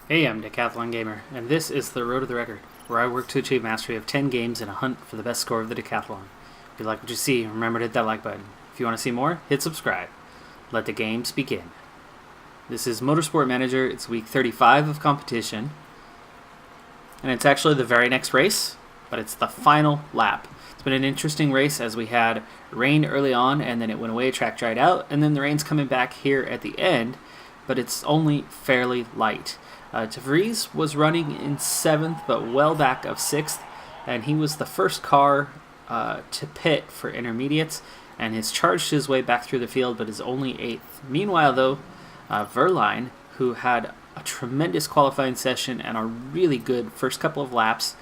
Hey, I'm Decathlon Gamer, and this is the Road to the Record, where I work to achieve mastery of 10 games in a hunt for the best score of the Decathlon. If you like what you see, remember to hit that like button. If you want to see more, hit subscribe. Let the games begin. This is Motorsport Manager. It's week 35 of competition, and it's actually the very next race, but it's the final lap. It's been an interesting race as we had rain early on, and then it went away, track dried out, and then the rain's coming back here at the end, but it's only fairly light. De Vries was running in 7th, but well back of 6th, and he was the first car to pit for intermediates, and has charged his way back through the field, but is only 8th. Meanwhile, though, Verline, who had a tremendous qualifying session and a really good first couple of laps,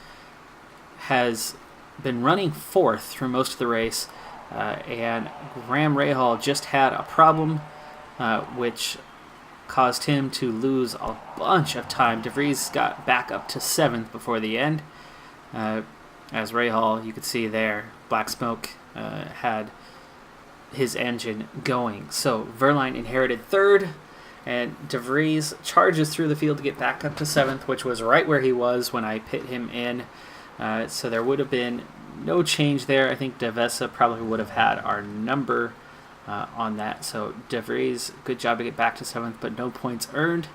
has been running 4th through most of the race, and Graham Rahal just had a problem, which caused him to lose a bunch of time. De Vries got back up to 7th before the end. As Rahal, you could see there, Black Smoke had his engine going. So Verline inherited 3rd, and De Vries charges through the field to get back up to 7th, which was right where he was when I pit him in. So there would have been no change there. I think De Vessa probably would have had our number on that. So De Vries, good job to get back to 7th, but no points earned.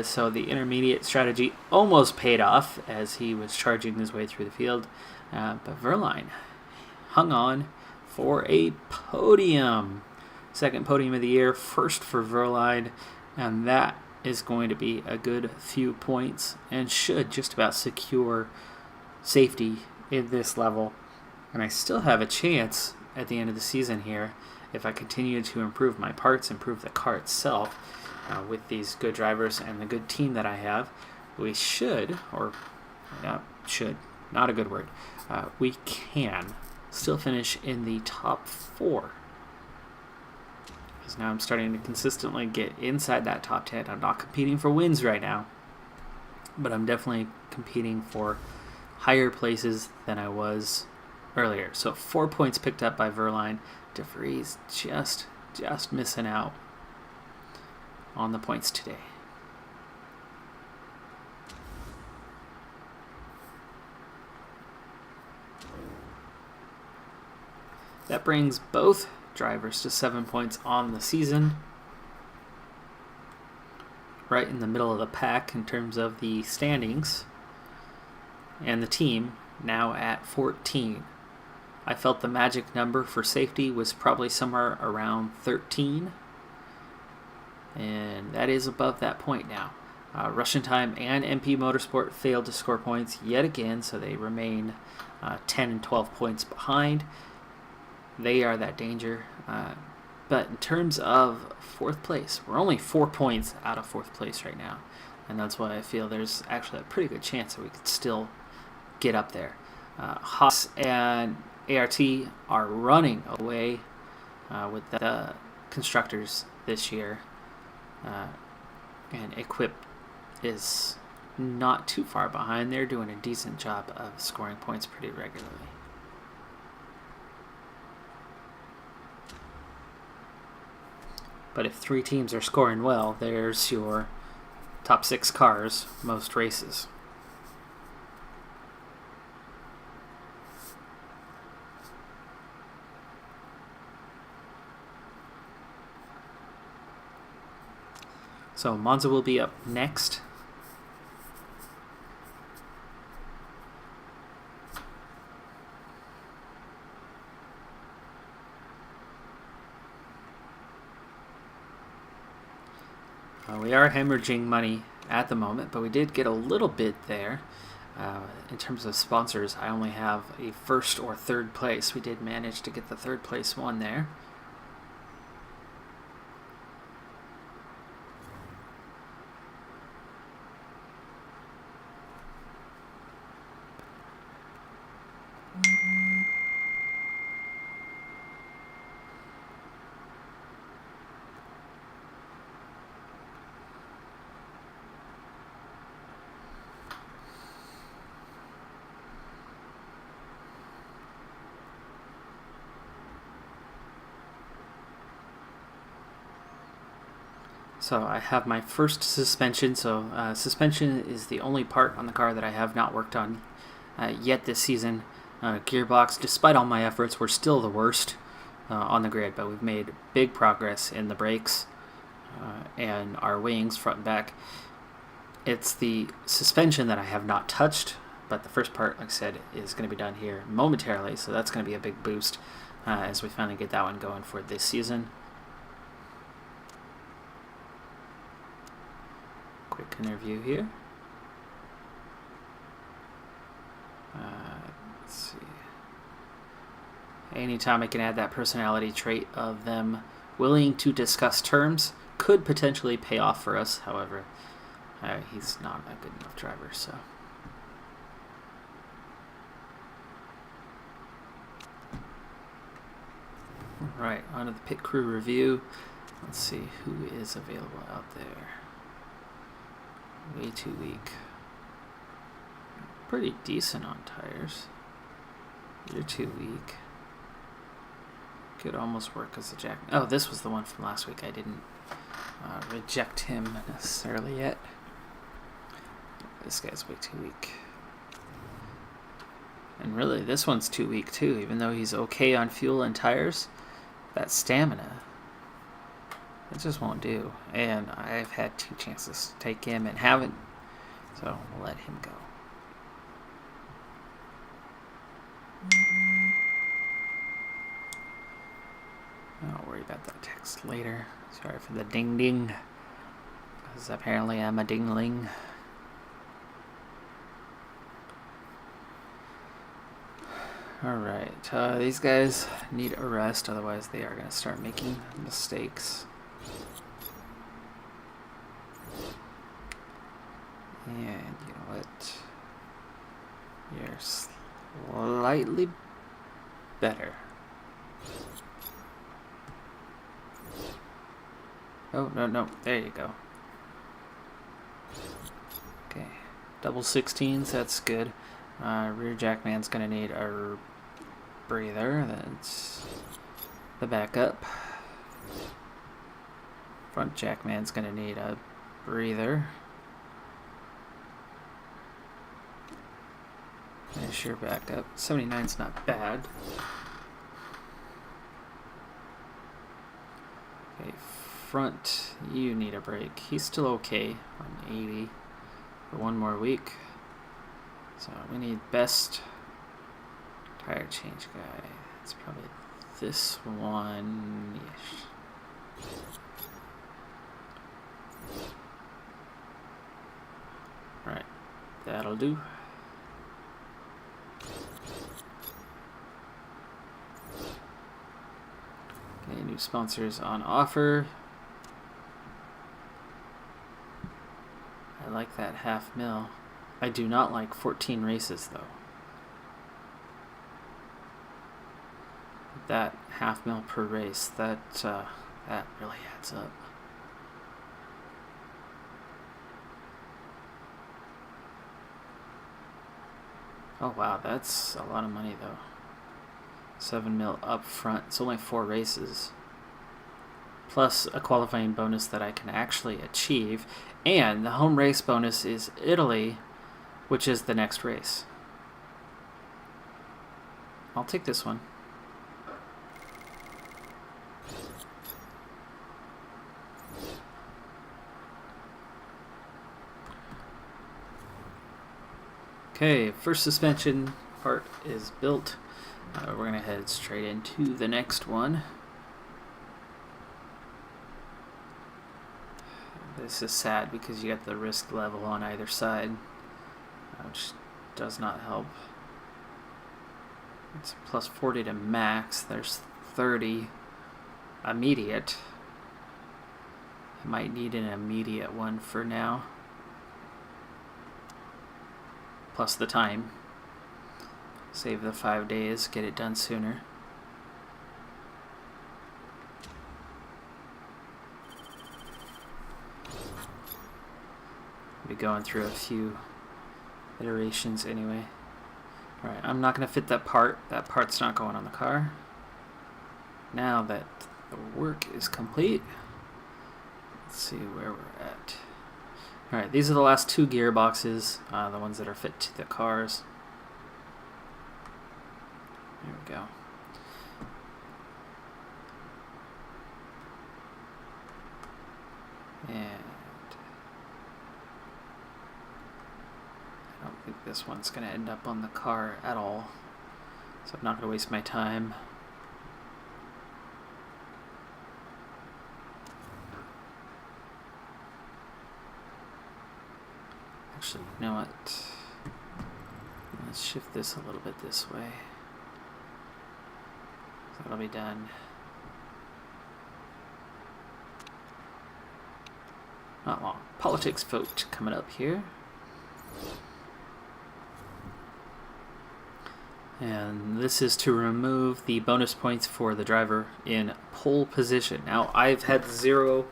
So the intermediate strategy almost paid off as he was charging his way through the field. But Verline hung on for a podium. Second podium of the year, first for Verline, and that is going to be a good few points and should just about secure safety in this level. And I still have a chance at the end of the season here if I continue to improve my parts, improve the car itself. With these good drivers and the good team that I have, we should, not a good word, we can still finish in the top 4. Because now I'm starting to consistently get inside that top 10. I'm not competing for wins right now, but I'm definitely competing for higher places than I was earlier. So 4 points picked up by Verline. De Vries just missing out on the points today. That brings both drivers to 7 points on the season. Right in the middle of the pack in terms of the standings. And the team now at 14. I felt the magic number for safety was probably somewhere around 13. And that is above that point now. Russian Time and MP Motorsport failed to score points yet again, so they remain 10 and 12 points behind. They are that danger. But in terms of 4th place, we're only 4 points out of 4th place right now. And that's why I feel there's actually a pretty good chance that we could still get up there. Haas and ART are running away with the constructors this year. And Equip is not too far behind. They're doing a decent job of scoring points pretty regularly. But if 3 teams are scoring well, there's your top 6 cars most races. So Monza will be up next. We are hemorrhaging money at the moment, but we did get a little bit there. In terms of sponsors, I only have a 1st or 3rd place. We did manage to get the 3rd place one there. So I have my first suspension. So suspension is the only part on the car that I have not worked on yet this season. Gearbox, despite all my efforts, we're still the worst on the grid, but we've made big progress in the brakes and our wings, front and back. It's the suspension that I have not touched, but the first part, like I said, is going to be done here momentarily, so that's going to be a big boost as we finally get that one going for this season. Quick interview here. Let's see. Anytime I can add that personality trait of them willing to discuss terms could potentially pay off for us. However, he's not a good enough driver, so. Alright, on to the pit crew review. Let's see who is available out there. Way too weak. Pretty decent on tires. You're too weak. Could almost work as a jack. Oh, this was the one from last week. I didn't reject him necessarily yet. This guy's way too weak. And really, this one's too weak too, even though he's okay on fuel and tires. That stamina, it just won't do. And I've had 2 chances to take him and haven't, so we'll let him go. I'll worry about that text later. Sorry for the ding ding, because apparently I'm a dingling. Alright, these guys need a rest, otherwise they are going to start making mistakes. And you know what? You're slightly better. Oh, no, there you go. Okay, double 16s, that's good. Rear jackman's gonna need a breather. That's the backup. Front jackman's gonna need a breather. Finish your backup. 79's not bad. Okay, front, you need a break. He's still okay on 80 for 1 more week. So we need best tire change guy. It's probably this one-ish. Right, that'll do. Okay, new sponsors on offer. I like that $500,000. I do not like 14 races, though. That $500,000 per race, that really adds up. Oh wow, that's a lot of money, though. $7 up front. It's only 4 races. Plus a qualifying bonus that I can actually achieve. And the home race bonus is Italy, which is the next race. I'll take this one. Okay, first suspension part is built. We're going to head straight into the next one. This is sad because you got the risk level on either side, which does not help. It's plus 40 to max. There's 30 immediate. I might need an immediate one for now. Plus the time. Save the 5 days, get it done sooner. Be going through a few iterations anyway. Alright, I'm not going to fit that part. That part's not going on the car. Now that the work is complete, Let's see where we're at. Alright, these are the last 2 gearboxes, the ones that are fit to the cars. There we go. And I don't think this one's going to end up on the car at all, so I'm not going to waste my time. Actually, you know what? Let's shift this a little bit this way. That'll be done. Not long. Politics vote coming up here. And this is to remove the bonus points for the driver in pole position. Now, I've had 0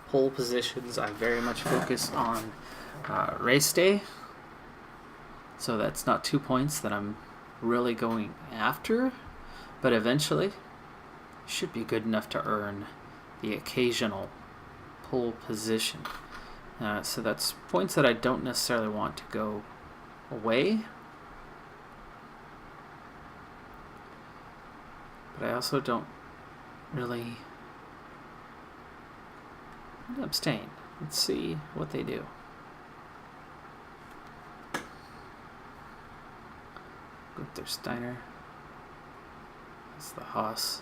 pole positions. I very much focus on race day. So that's not 2 points that I'm really going after. But eventually, should be good enough to earn the occasional pole position. So that's points that I don't necessarily want to go away. But I also don't really abstain. Let's see what they do. Gunther Steiner. That's the Haas.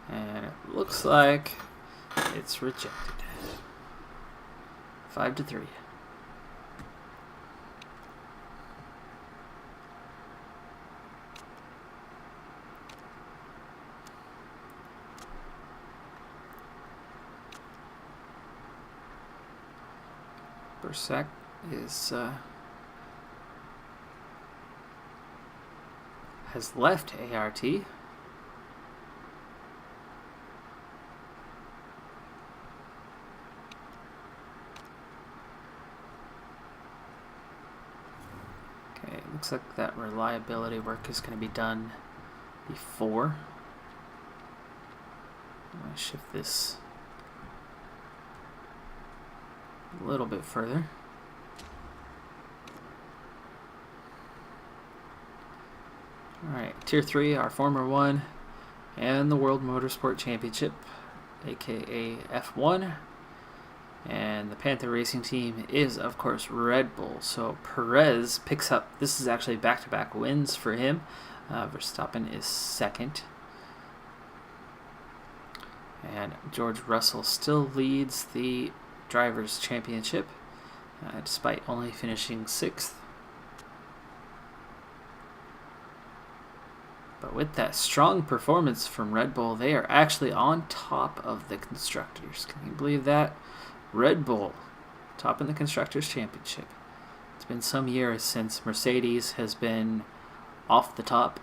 And it looks like it's rejected. 5-3. Bersac is has left ART. Looks like that reliability work is going to be done before. I'm going to shift this a little bit further. Alright, Tier 3, our former 1, and the World Motorsport Championship, aka F1. And the Panther Racing Team is, of course, Red Bull. So Perez picks up, this is actually back-to-back wins for him. Verstappen is second. And George Russell still leads the Drivers' Championship, despite only finishing 6th. But with that strong performance from Red Bull, they are actually on top of the Constructors. Can you believe that? Red Bull, top in the Constructors' Championship. It's been some years since Mercedes has been off the top.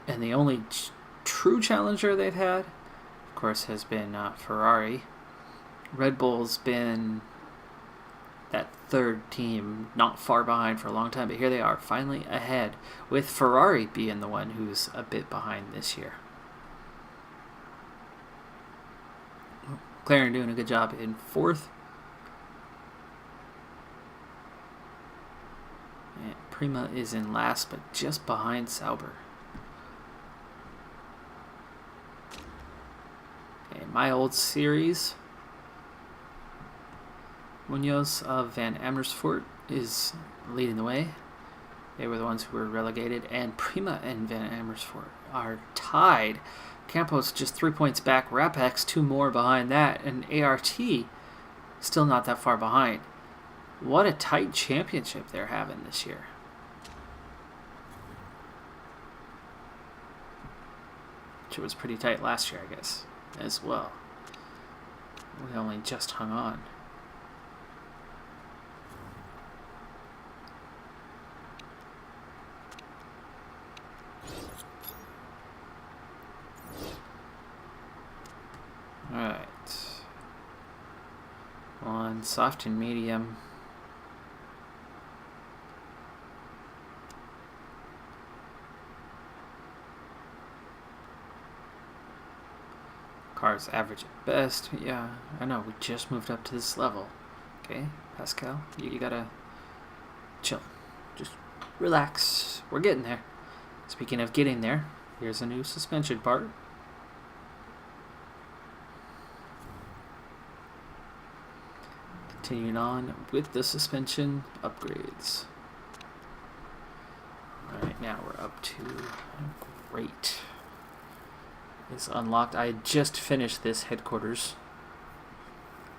And the only true challenger they've had, of course, has been Ferrari. Red Bull's been that third team, not far behind for a long time, but here they are, finally ahead, with Ferrari being the one who's a bit behind this year. McLaren doing a good job in 4th. And Prima is in last, but just behind Sauber. Okay, my old series. Munoz of Van Amersfoort is leading the way. They were the ones who were relegated, and Prima and Van Amersfoort are tied. Campos just 3 points back, Rapax 2 more behind that, and ART still not that far behind. What a tight championship they're having this year. Which was pretty tight last year, I guess, as well. We only just hung on. Alright. On soft and medium. Car's average at best. Yeah, I know, we just moved up to this level. Okay, Pascal, you gotta chill. Just relax. We're getting there. Speaking of getting there, here's a new suspension part. Continuing on with the suspension upgrades. Alright, now we're up to great. It's unlocked. I just finished this headquarters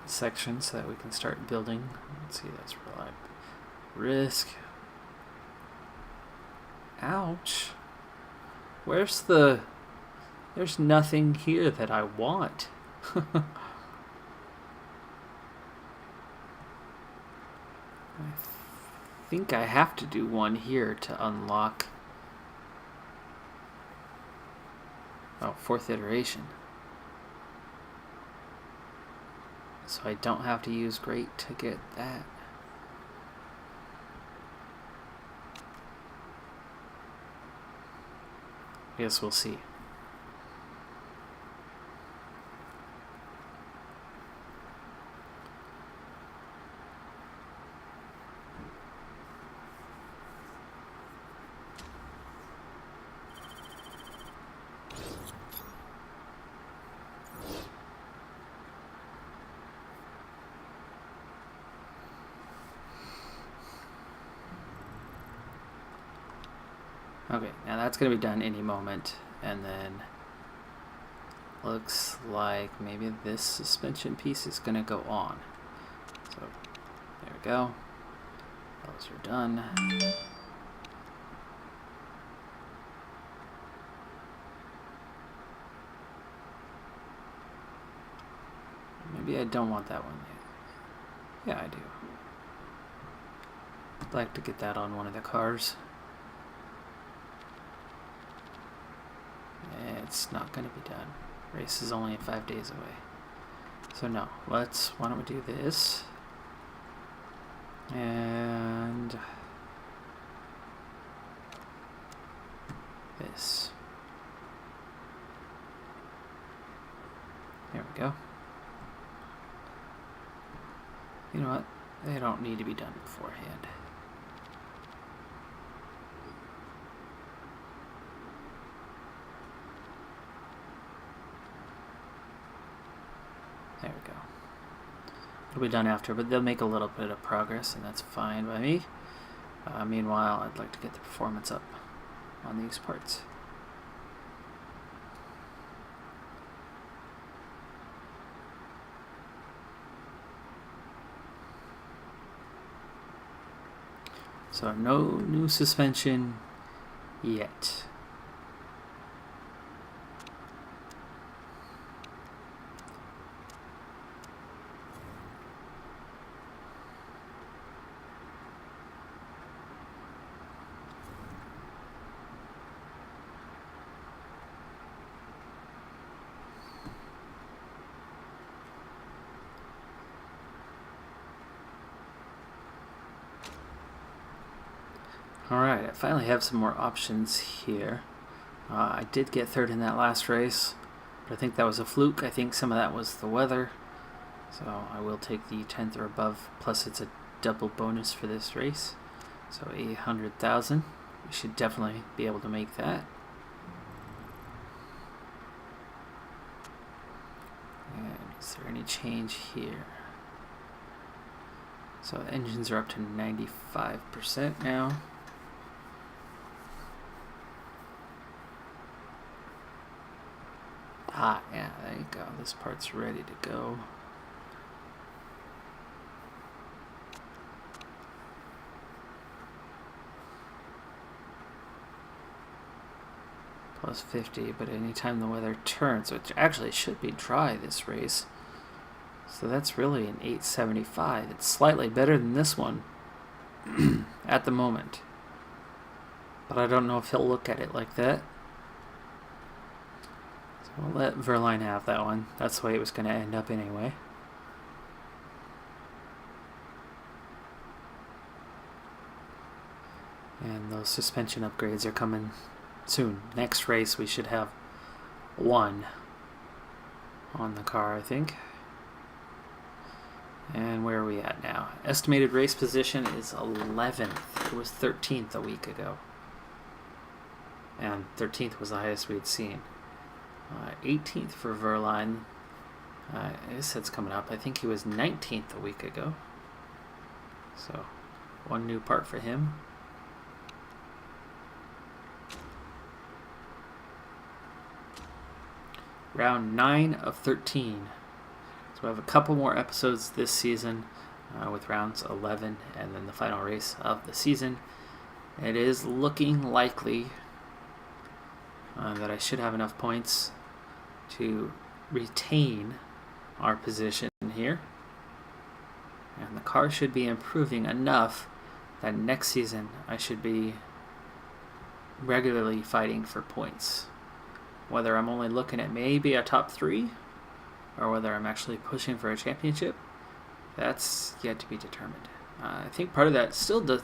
section so that we can start building. Let's see, that's reliable. Risk. Ouch. There's nothing here that I want. I think I have to do one here to unlock. Oh, 4th iteration. So I don't have to use great to get that. Guess we'll see. Okay, now that's going to be done any moment, and then looks like maybe this suspension piece is going to go on. So there we go. Those are done. Maybe I don't want that one yet. Yeah, I do. I'd like to get that on one of the cars. It's not going to be done. Race is only 5 days away. So no, why don't we do this? And this. There we go. You know what? They don't need to be done beforehand. There we go. It'll be done after, but they'll make a little bit of progress, and that's fine by me. Meanwhile, I'd like to get the performance up on these parts. So no new suspension yet. Alright, I finally have some more options here. I did get third in that last race, but I think that was a fluke. I think some of that was the weather. So I will take the 10th or above, plus it's a double bonus for this race. So 800,000. We should definitely be able to make that. And is there any change here? So engines are up to 95% now. Ah, yeah, there you go. This part's ready to go. Plus 50, but anytime the weather turns, which actually should be dry this race. So that's really an 875. It's slightly better than this one at the moment. But I don't know if he'll look at it like that. We'll let Verline have that one. That's the way it was going to end up anyway. And those suspension upgrades are coming soon. Next race we should have one on the car, I think. And where are we at now? Estimated race position is 11th. It was 13th a week ago. And 13th was the highest we'd seen. 18th for Verline. His head's coming up. I think he was 19th a week ago. So, one new part for him. Round 9 of 13. So we have a couple more episodes this season with rounds 11 and then the final race of the season. It is looking likely that I should have enough points to retain our position here. And the car should be improving enough that next season I should be regularly fighting for points. Whether I'm only looking at maybe a top 3 or whether I'm actually pushing for a championship, that's yet to be determined. I think part of that still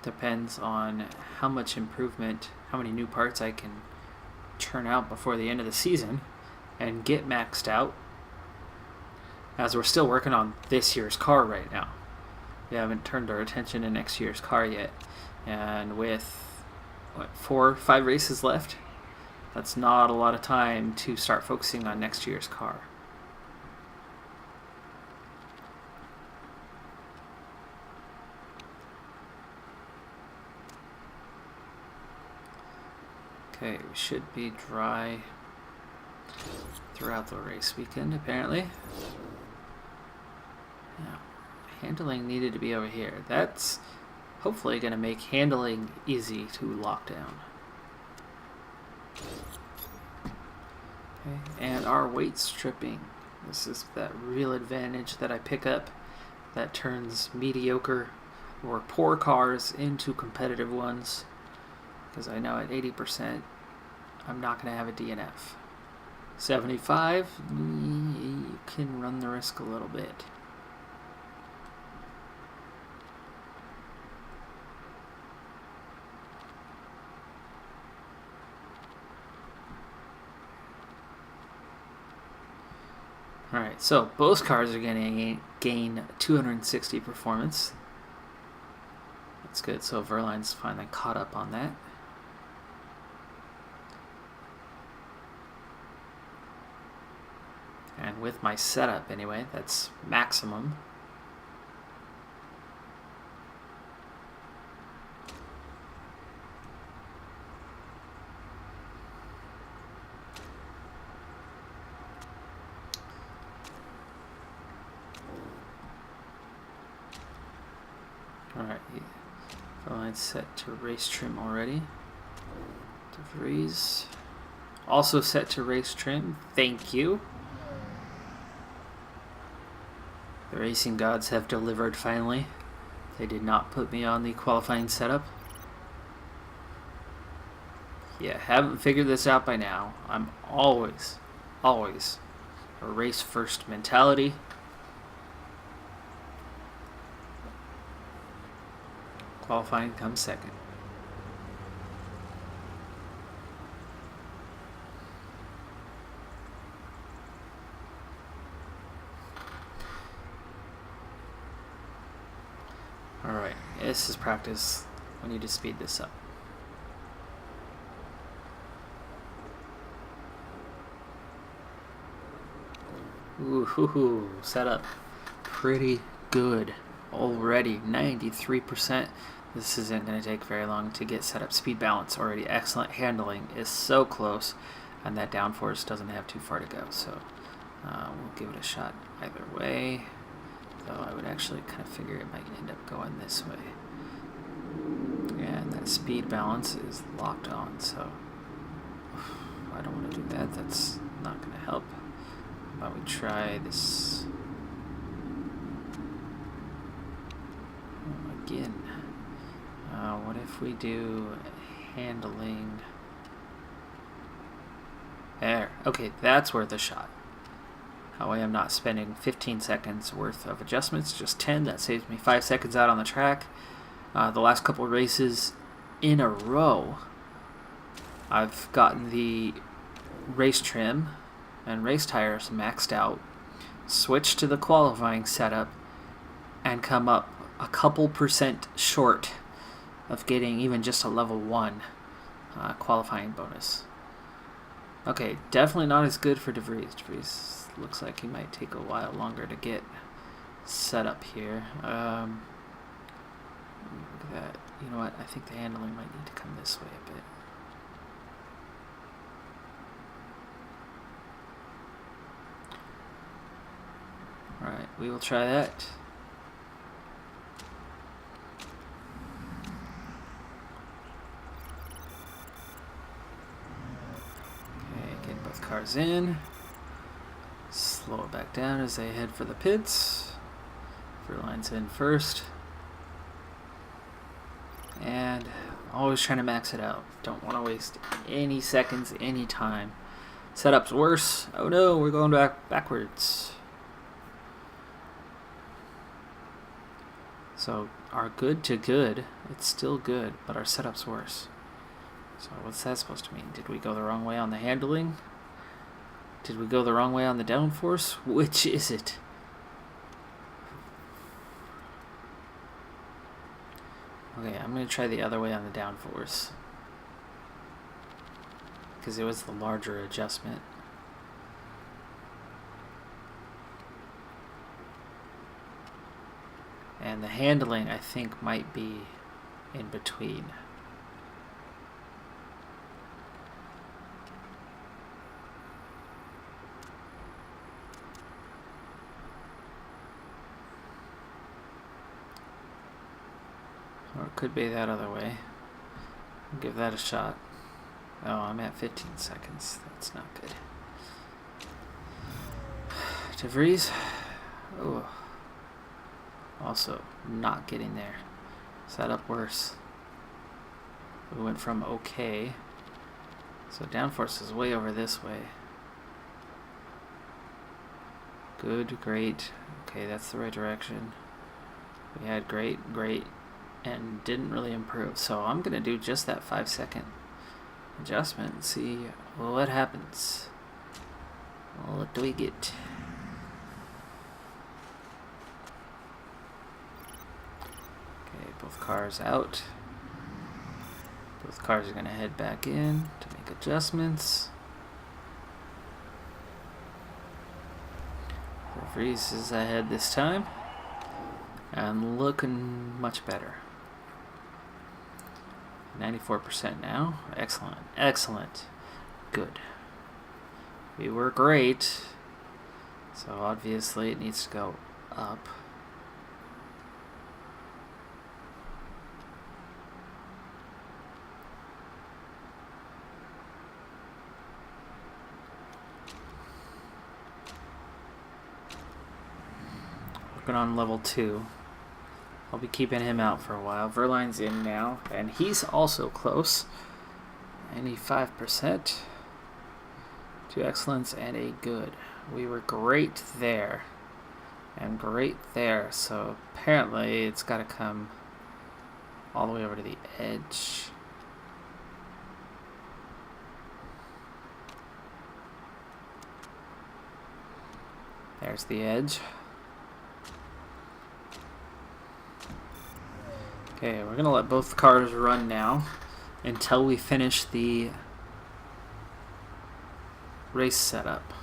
depends on how much improvement, how many new parts I can churn out before the end of the season and get maxed out, as we're still working on this year's car right now. We haven't turned our attention to next year's car yet. And with 4 or 5 races left, that's not a lot of time to start focusing on next year's car. Okay, we should be dry throughout the race weekend, apparently. Now, handling needed to be over here. That's hopefully going to make handling easy to lock down. Okay, and our weight stripping. This is that real advantage that I pick up that turns mediocre or poor cars into competitive ones. Because I know at 80%, I'm not going to have a DNF. 75, you can run the risk a little bit. Alright, so both cars are going to gain 260 performance. That's good, so Verline's finally caught up on that. And with my setup anyway, that's maximum. Alright, Verline's set to race trim already. DeVries also set to race trim. Thank you. The racing gods have delivered finally. They did not put me on the qualifying setup. Yeah, haven't figured this out by now. I'm always a race first mentality. Qualifying comes second. Alright, this is practice. We need to speed this up. Ooh, set up pretty good already. 93%. This isn't going to take very long to get set up. Speed balance already excellent. Handling is so close, and that downforce doesn't have too far to go. So we'll give it a shot either way. Though I would actually kind of figure it might end up going this way. And that speed balance is locked on, so I don't want to do that. That's not going to help. How about we try this again? What if we do handling? There. Okay, that's worth a shot. That way I'm not spending 15 seconds worth of adjustments, just 10. That saves me 5 seconds out on the track. The last couple races in a row, I've gotten the race trim and race tires maxed out, switch to the qualifying setup, and come up a couple percent short of getting even just a level 1 qualifying bonus. Okay, definitely not as good for DeVries. DeVries looks like he might take a while longer to get set up here. Look at that. You know what? I think the handling might need to come this way a bit. Alright, we will try that. Okay, get both cars in. Slow it back down as they head for the pits. Verline's in first. And always trying to max it out. Don't want to waste any seconds, any time. Setup's worse. Oh no, we're going backwards. So our good to good, it's still good, but our setup's worse. So what's that supposed to mean? Did we go the wrong way on the handling? Did we go the wrong way on the downforce? Which is it? Okay, I'm going to try the other way on the downforce, because it was the larger adjustment. And the handling, I think, might be in between. Or it could be that other way. I'll give that a shot. Oh, I'm at 15 seconds. That's not good. DeVries. Oh. Also, not getting there. Setup worse. We went from okay. So downforce is way over this way. Good, great. Okay, that's the right direction. We had great, great, and didn't really improve. So I'm going to do just that 5-second adjustment and see what happens. What do we get? Okay, both cars out. Both cars are going to head back in to make adjustments. DeVries is ahead this time and looking much better. 94% now. Excellent. Excellent. Good. We were great. So obviously it needs to go up. Working on level 2. I'll be keeping him out for a while. Verline's in now, and he's also close. 95%. 2 excellence and a good. We were great there and great there, so apparently it's got to come all the way over to the edge. There's the edge. Okay, we're going to let both cars run now until we finish the race setup.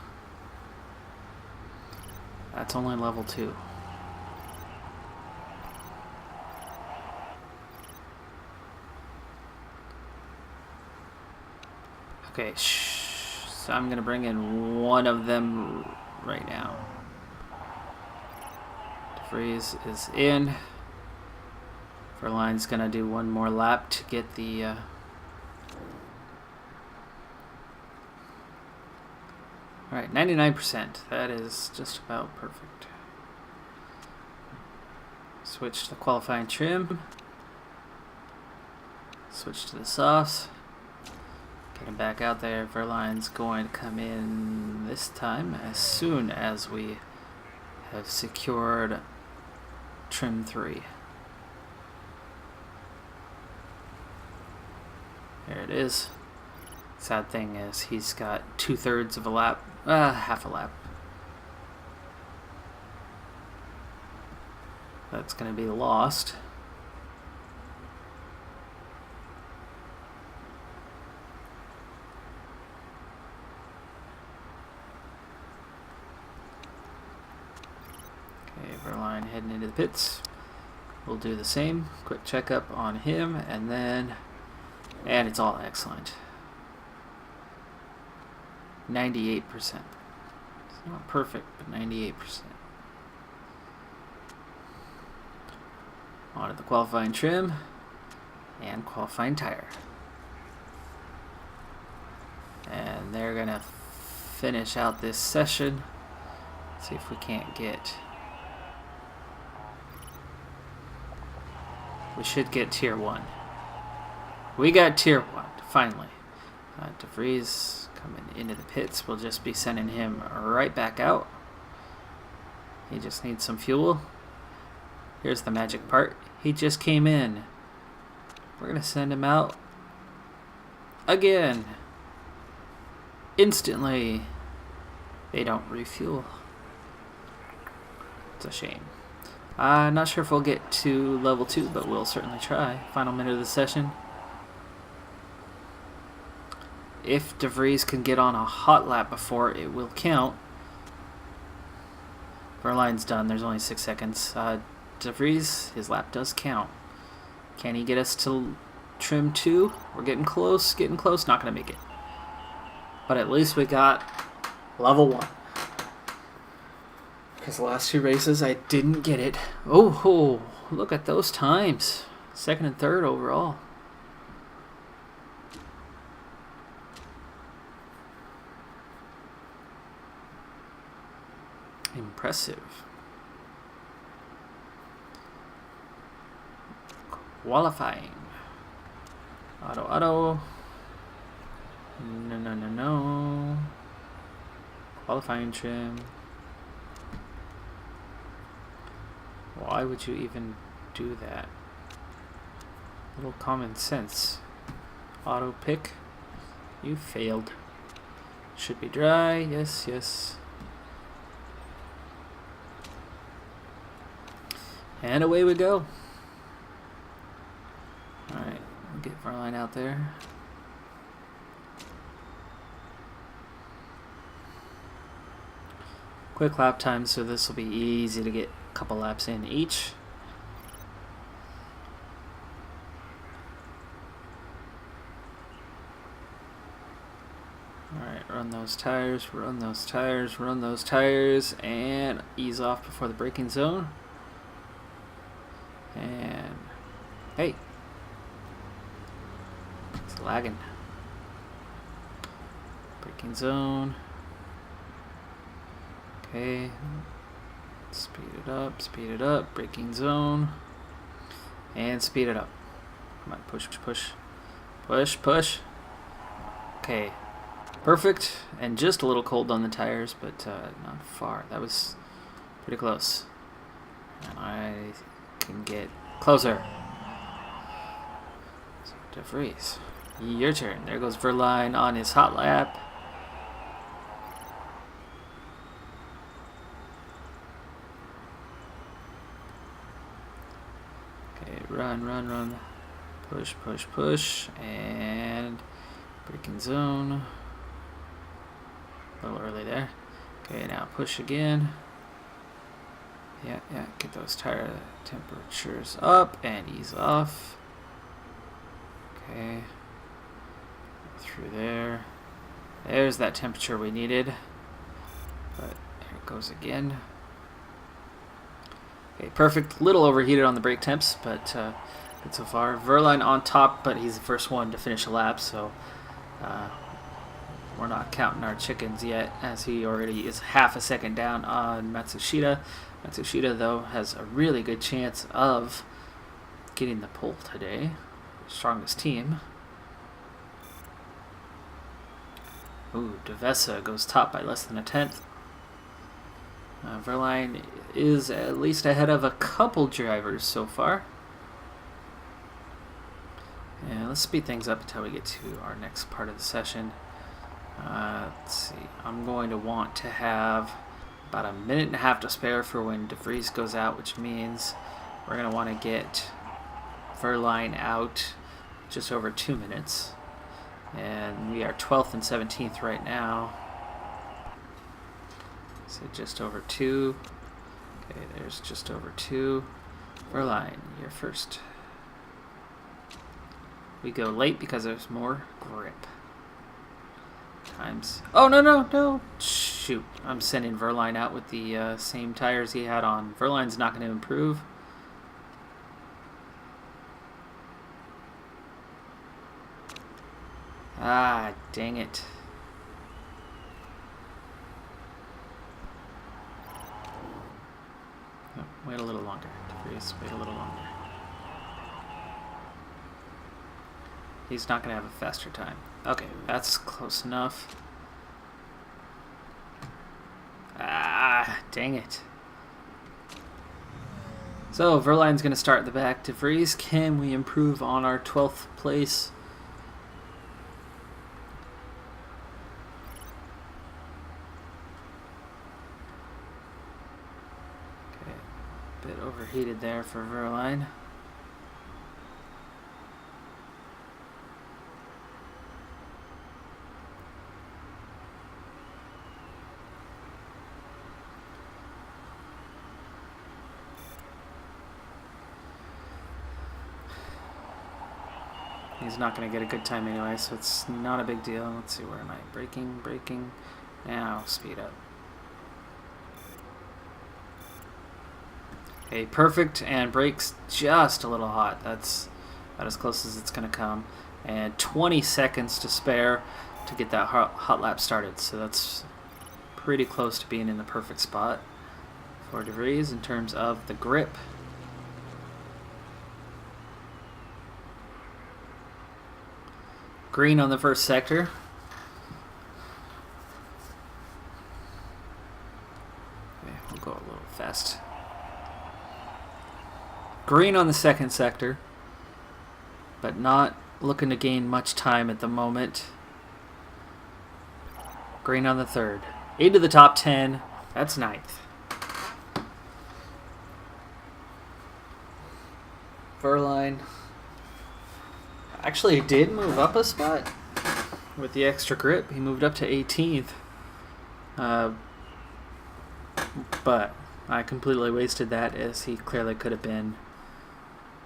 That's only level 2. Okay, so I'm going to bring in one of them right now. DeVries is in. Verline's gonna do one more lap to get the alright, 99%. That is just about perfect. Switch to the qualifying trim. Switch to the softs. Get him back out there. Verline's going to come in this time as soon as we have secured trim 3. There it is. Sad thing is he's got 2/3 of a lap half a lap. That's going to be lost. Okay, Verline heading into the pits. We'll do the same. Quick checkup on him, and it's all excellent. 98%. It's not perfect, but 98%. On to the qualifying trim and qualifying tire. And they're going to finish out this session. See if we can't get... We should get Tier 1. We got Tier 1, finally. De Vries coming into the pits. We'll just be sending him right back out. He just needs some fuel. Here's the magic part. He just came in. We're going to send him out again. Instantly. They don't refuel. It's a shame. Not sure if we'll get to level 2, but we'll certainly try. Final minute of the session. If De Vries can get on a hot lap before, it will count. Verline's done. There's only 6 seconds. De Vries, his lap does count. Can he get us to trim 2? We're getting close, Not going to make it. But at least we got level 1. Because the last 2 races, I didn't get it. Oh, look at those times. 2nd and 3rd overall. Impressive. Qualifying. Auto. No. Qualifying trim. Why would you even do that? A little common sense. Auto pick. You failed. Should be dry. Yes. And away we go. Alright, we'll get Verline out there. Quick lap time, so this will be easy to get a couple laps in each. Alright, run those tires, and ease off before the braking zone. And hey, it's lagging. Braking zone. Okay, speed it up, braking zone, and speed it up. Come on, push. Okay, perfect, and just a little cold on the tires, but not far. That was pretty close. And I can get closer. So, De Vries, your turn. There goes Verline on his hot lap. Run. Push. And braking zone. A little early there. Okay, now push again. Yeah. Get those tire temperatures up and ease off. Okay. Through there. There's that temperature we needed. But there it goes again. Okay, perfect. Little overheated on the brake temps, but good so far. Verline on top, but he's the first one to finish a lap, so we're not counting our chickens yet, as he already is half a second down on Matsushita. Matsushita, though, has a really good chance of getting the pole today. Strongest team. Ooh, Devesa goes top by less than a tenth. Verline is at least ahead of a couple drivers so far. And let's speed things up until we get to our next part of the session. Let's see. I'm going to want to have about a minute and a half to spare for when De Vries goes out, which means we're going to want to get Verline out just over 2 minutes. And we are 12th and 17th right now. So just over 2. Okay, there's just over 2. Verline, you're first. We go late because there's more grip. Times. Oh, no. Shoot. I'm sending Verline out with the same tires he had on. Verline's not going to improve. Ah, dang it. Oh, wait a little longer. Please wait a little longer. He's not going to have a faster time. Okay, that's close enough. Ah, dang it. So, Verline's going to start at the back. De Vries, can we improve on our 12th place? Okay, a bit overheated there for Verline. He's not going to get a good time anyway, so it's not a big deal. Let's see, where am I? Braking. Now, speed up. Okay, perfect, and brakes just a little hot. That's about as close as it's going to come. And 20 seconds to spare to get that hot lap started. So that's pretty close to being in the perfect spot for De Vries in terms of the grip. Green on the first sector. Okay, we'll go a little fast. Green on the second sector, but not looking to gain much time at the moment. Green on the third. 8 to the top 10. That's 9th. Verline actually did move up a spot with the extra grip. He moved up to 18th. But I completely wasted that, as he clearly could have been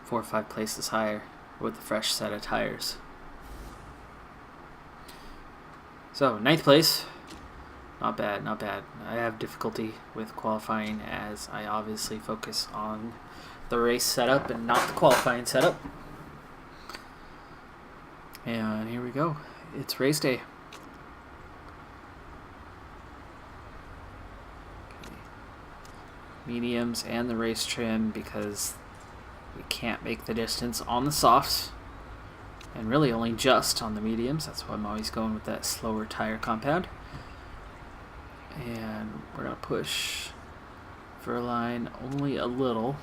4 or 5 places higher with a fresh set of tires. So, 9th place. Not bad, not bad. I have difficulty with qualifying, as I obviously focus on the race setup and not the qualifying setup. And here we go. It's race day. Okay. Mediums and the race trim, because we can't make the distance on the softs. And really only just on the mediums. That's why I'm always going with that slower tire compound. And we're going to push Verline only a little.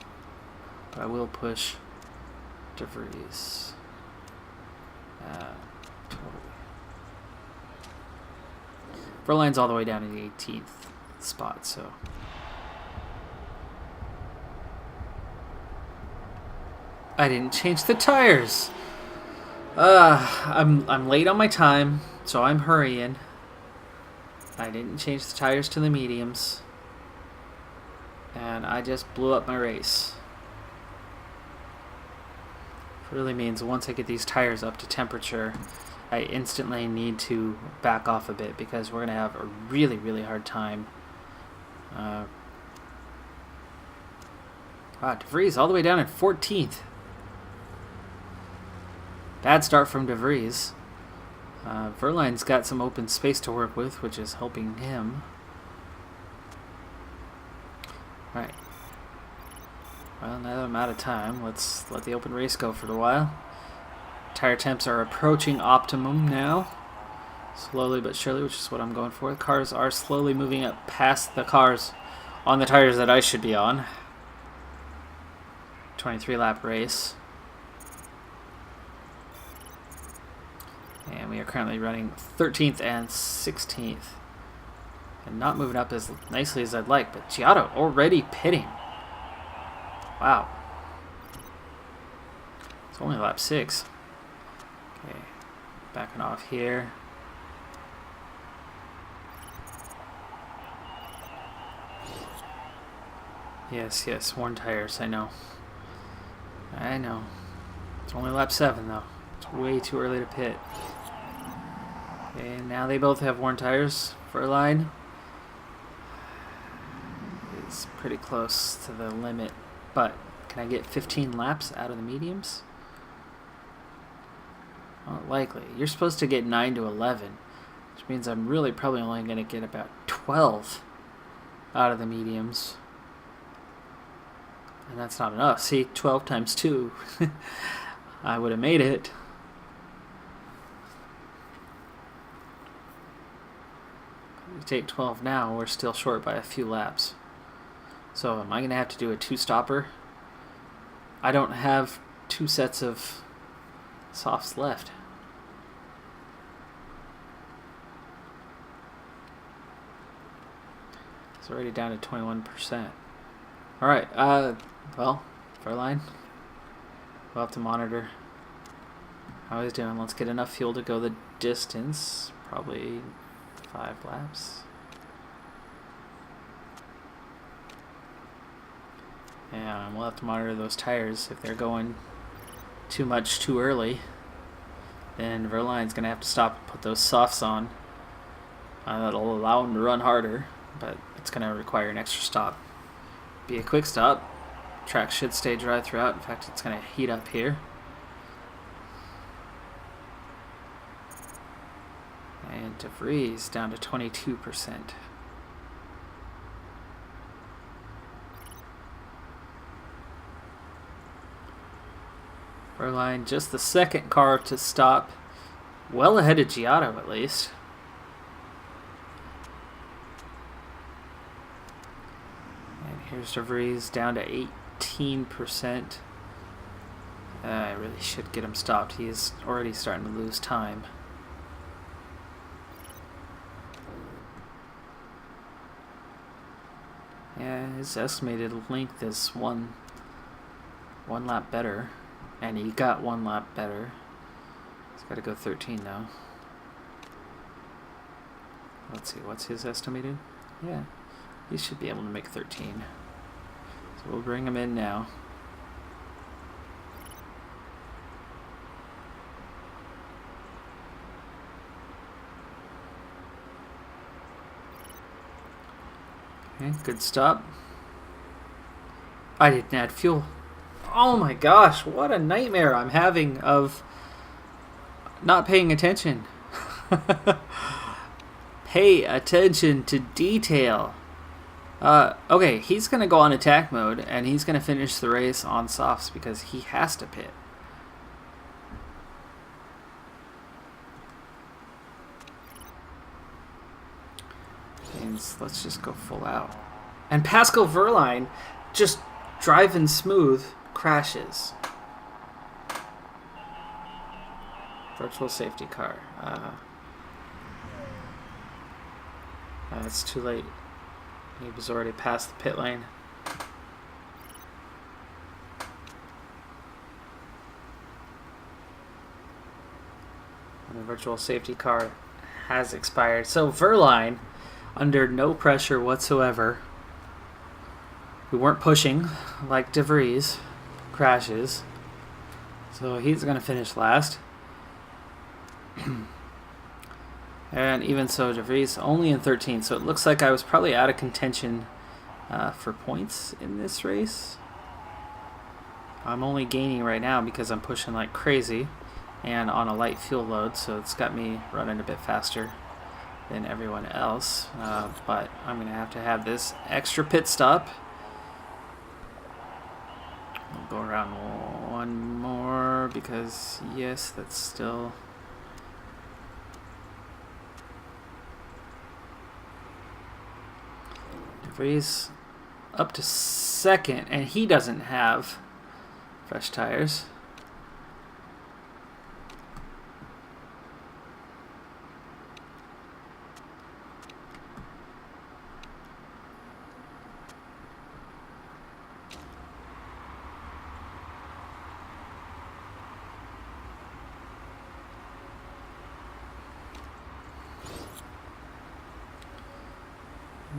But I will push De Vries. Totally. Verline's all the way down to the 18th spot, so I didn't change the tires. I'm late on my time, so I'm hurrying. I didn't change the tires to the mediums, and I just blew up my race. Really means once I get these tires up to temperature, I instantly need to back off a bit, because we're going to have a really, really hard time. Wow, De Vries all the way down at 14th. Bad start from De Vries. Verline's got some open space to work with, which is helping him. Alright. Well, now that I'm out of time, let's let the open race go for a while. Tire temps are approaching optimum now. Slowly but surely, which is what I'm going for. The cars are slowly moving up past the cars on the tires that I should be on. 23 lap race. And and we are currently running 13th and 16th. And not moving up as nicely as I'd like, but Giotto already pitting. Wow. It's only lap 6. Okay, backing off here. Yes, yes, worn tires, I know. I know. It's only lap 7 though. It's way too early to pit. Okay, now they both have worn tires for a line. It's pretty close to the limit, but can I get 15 laps out of the mediums? Not likely. You're supposed to get 9 to 11, which means I'm really probably only going to get about 12 out of the mediums. And that's not enough. See, 12 times 2. I would have made it. We take 12 now, we're still short by a few laps. So am I going to have to do a 2-stopper? I don't have 2 sets of softs left. It's already down to 21%. Alright, well, Furline, we'll have to monitor how he's doing. Let's get enough fuel to go the distance, probably 5 laps. And we'll have to monitor those tires. If they're going too much too early, then Verline's going to have to stop and put those softs on. That'll allow him to run harder, but it's going to require an extra stop. Be a quick stop. Track should stay dry throughout. In fact, it's going to heat up here. And DeVries down to 22%. Verline, just the second car to stop. Well ahead of Giotto, at least. And here's DeVries down to 18%. I really should get him stopped. He is already starting to lose time. Yeah, his estimated length is one lap better. And he got 1 lap better. He's got to go 13 now. Let's see, what's his estimated? Yeah, he should be able to make 13. So we'll bring him in now. Okay, good stop. I didn't add fuel. Oh my gosh, what a nightmare I'm having of not paying attention. Pay attention to detail. Okay, he's going to go on attack mode, and he's going to finish the race on softs because he has to pit. And let's just go full out. And Pascal Verline just driving smooth. Crashes. Virtual safety car. It's too late. He was already past the pit lane. And the virtual safety car has expired. So Verline, under no pressure whatsoever, we weren't pushing like DeVries, crashes, so he's going to finish last. And even so, DeVries only in 13th, so it looks like I was probably out of contention for points in this race. I'm only gaining right now because I'm pushing like crazy and on a light fuel load, so it's got me running a bit faster than everyone else, but I'm going to have this extra pit stop. We'll go around one more because, yes, that's still... DeVries up to second, and he doesn't have fresh tires.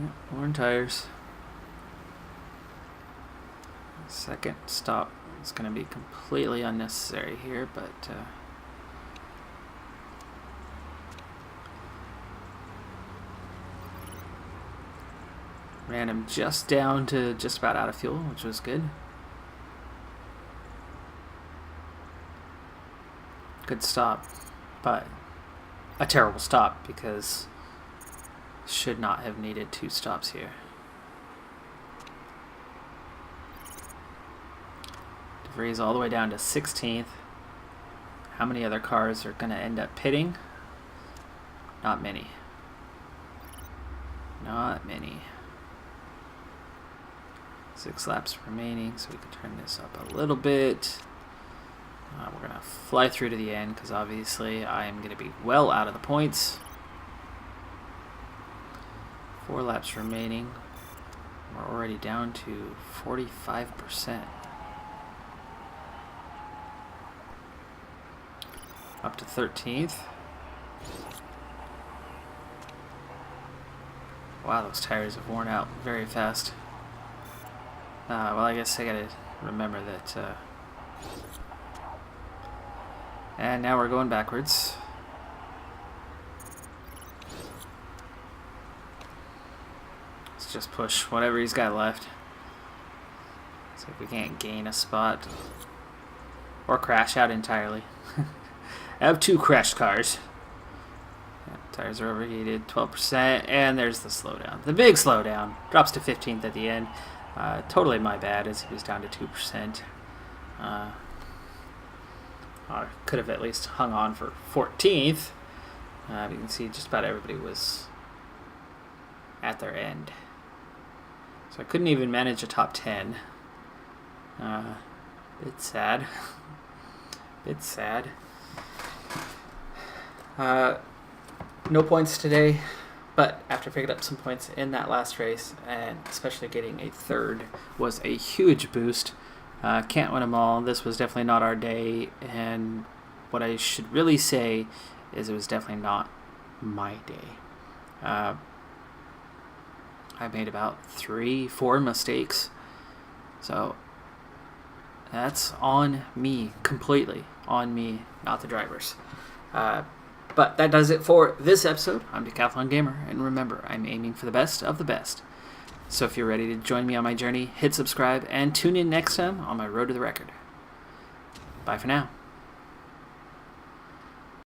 Yeah, worn tires. Second stop is going to be completely unnecessary here, but ran him just down to just about out of fuel, which was good. Good stop, but a terrible stop because should not have needed 2 stops here. DeVries all the way down to 16th. How many other cars are going to end up pitting? Not many. Not many. 6 laps remaining, so we can turn this up a little bit. We're going to fly through to the end because obviously I am going to be well out of the points. 4 laps remaining. We're already down to 45%. Up to 13th. Wow, those tires have worn out very fast. Well, I guess I gotta remember that. And now we're going backwards. Let's just push whatever he's got left. See if we can't gain a spot. Or crash out entirely. I have 2 crashed cars. Yeah, tires are overheated, 12%, and there's the slowdown. The big slowdown. Drops to 15th at the end. Totally my bad as he was down to 2%. I could have at least hung on for 14th. You can see just about everybody was at their end. So I couldn't even manage a top 10. Bit sad. Bit sad. No points today, but after picking up some points in that last race, and especially getting a 3rd, was a huge boost. Can't win them all. This was definitely not our day, and what I should really say is it was definitely not my day. I made about 3-4 mistakes, so that's on me, completely on me, not the drivers. But that does it for this episode. I'm Decathlon Gamer, and remember, I'm aiming for the best of the best. So if you're ready to join me on my journey, hit subscribe and tune in next time on my road to the record. Bye for now.